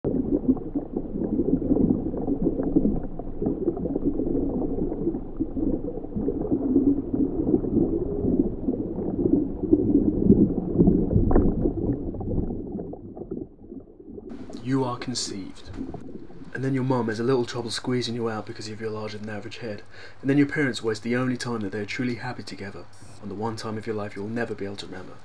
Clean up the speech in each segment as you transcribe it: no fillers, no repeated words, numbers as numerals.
You are conceived. And then your mum has a little trouble squeezing you out because of your larger than average head. And then your parents waste the only time that they are truly happy together, on the one time of your life you'll never be able to remember.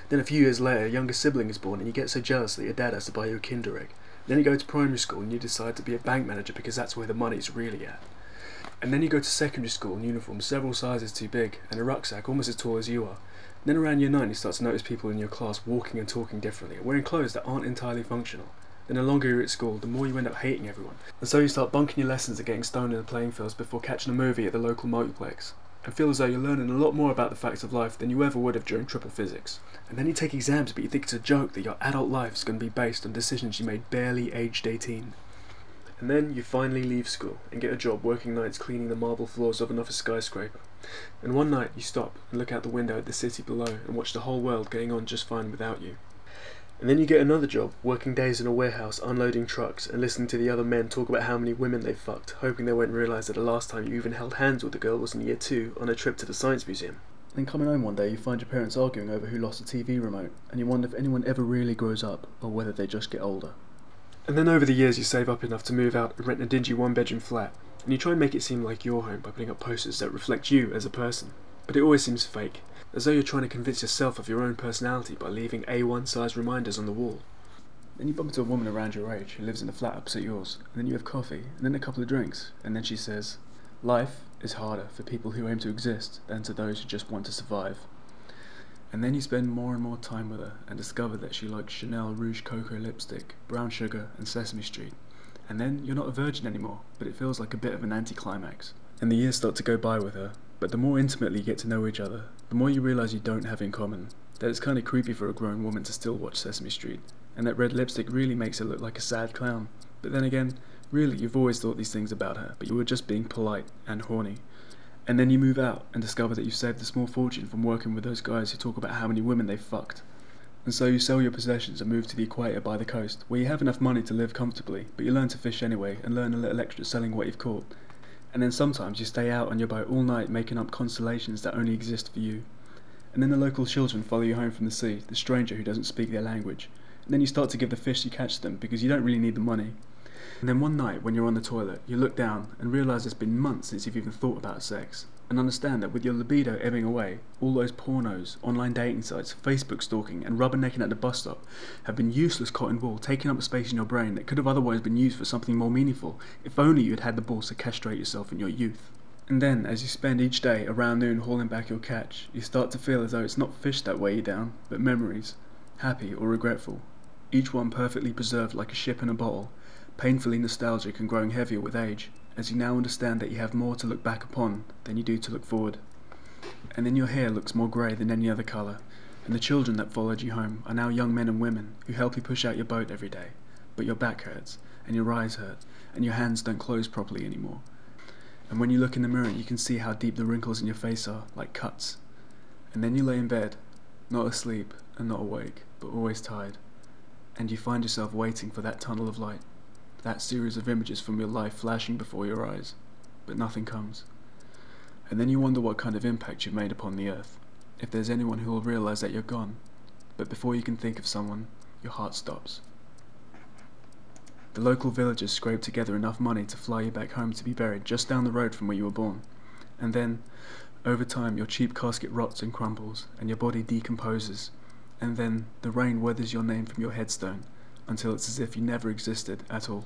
Then a few years later, a younger sibling is born and you get so jealous that your dad has to buy you a Kinder Egg. Then you go to primary school and you decide to be a bank manager because that's where the money's really at. And then you go to secondary school in uniform several sizes too big and a rucksack almost as tall as you are. Then around year 9 you start to notice people in your class walking and talking differently and wearing clothes that aren't entirely functional. Then the longer you're at school, the more you end up hating everyone. And so you start bunking your lessons and getting stoned in the playing fields before catching a movie at the local multiplex. And feel as though you're learning a lot more about the facts of life than you ever would have during triple physics. And then you take exams but you think it's a joke that your adult life is going to be based on decisions you made barely aged 18. And then you finally leave school and get a job working nights cleaning the marble floors of an office skyscraper. And one night you stop and look out the window at the city below and watch the whole world going on just fine without you. And then you get another job, working days in a warehouse, unloading trucks, and listening to the other men talk about how many women they've fucked, hoping they won't realise that the last time you even held hands with a girl was in year 2 on a trip to the science museum. Then coming home one day you find your parents arguing over who lost a TV remote, and you wonder if anyone ever really grows up, or whether they just get older. And then over the years you save up enough to move out and rent a dingy one-bedroom flat, and you try and make it seem like your home by putting up posters that reflect you as a person. But it always seems fake, as though you're trying to convince yourself of your own personality by leaving A1 size reminders on the wall. Then you bump into a woman around your age who lives in the flat opposite yours, and then you have coffee, and then a couple of drinks, and then she says, "Life is harder for people who aim to exist than to those who just want to survive." And then you spend more and more time with her and discover that she likes Chanel Rouge Cocoa lipstick, brown sugar, and Sesame Street. And then you're not a virgin anymore, but it feels like a bit of an anticlimax. And the years start to go by with her, but the more intimately you get to know each other, the more you realise you don't have in common. That it's kind of creepy for a grown woman to still watch Sesame Street, and that red lipstick really makes her look like a sad clown. But then again, really you've always thought these things about her, but you were just being polite and horny. And then you move out and discover that you've saved a small fortune from working with those guys who talk about how many women they've fucked. And so you sell your possessions and move to the equator by the coast, where you have enough money to live comfortably, but you learn to fish anyway and learn a little extra selling what you've caught. And then sometimes you stay out on your boat all night making up constellations that only exist for you. And then the local children follow you home from the sea, the stranger who doesn't speak their language. And then you start to give the fish you catch them because you don't really need the money. And then one night when you're on the toilet, you look down and realise it's been months since you've even thought about sex. And understand that with your libido ebbing away, all those pornos, online dating sites, Facebook stalking and rubbernecking at the bus stop have been useless cotton wool taking up a space in your brain that could have otherwise been used for something more meaningful if only you had had the balls to castrate yourself in your youth. And then, as you spend each day around noon hauling back your catch, you start to feel as though it's not fish that weigh you down, but memories, happy or regretful, each one perfectly preserved like a ship in a bottle, painfully nostalgic and growing heavier with age, as you now understand that you have more to look back upon than you do to look forward. And then your hair looks more grey than any other colour, and the children that followed you home are now young men and women who help you push out your boat every day, but your back hurts, and your eyes hurt, and your hands don't close properly anymore. And when you look in the mirror you can see how deep the wrinkles in your face are, like cuts. And then you lay in bed, not asleep and not awake, but always tired, and you find yourself waiting for that tunnel of light, that series of images from your life flashing before your eyes, but nothing comes. And then you wonder what kind of impact you've made upon the earth, if there's anyone who will realise that you're gone, but before you can think of someone, your heart stops. The local villagers scrape together enough money to fly you back home to be buried just down the road from where you were born, and then, over time, your cheap casket rots and crumbles, and your body decomposes, and then the rain weathers your name from your headstone, until it's as if you never existed at all.